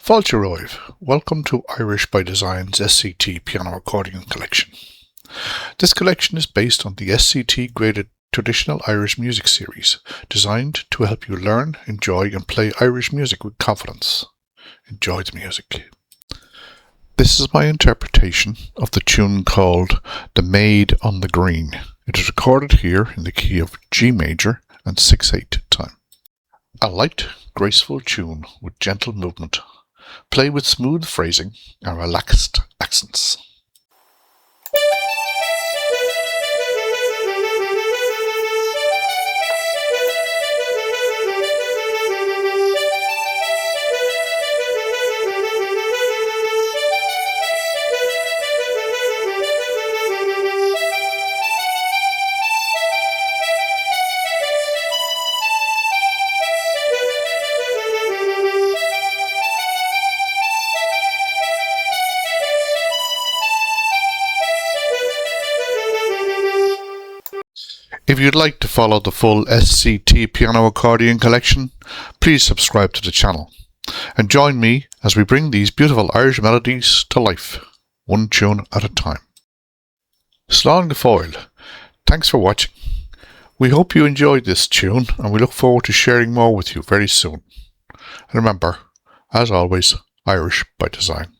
Fáilte welcome to Irish by Design's SCT piano accordion collection. This collection is based on the SCT graded traditional Irish music series, designed to help you learn, enjoy and play Irish music with confidence. Enjoy the music. This is my interpretation of the tune called The Maid on the Green. It is recorded here in the key of G major and 6/8 time. A light, graceful tune with gentle movement. Play with smooth phrasing and relaxed accents. If you'd like to follow the full SCT piano accordion collection, please subscribe to the channel and join me as we bring these beautiful Irish melodies to life, one tune at a time. Slán go fóill. Thanks for watching. We hope you enjoyed this tune and we look forward to sharing more with you very soon. And remember, as always, Irish by design.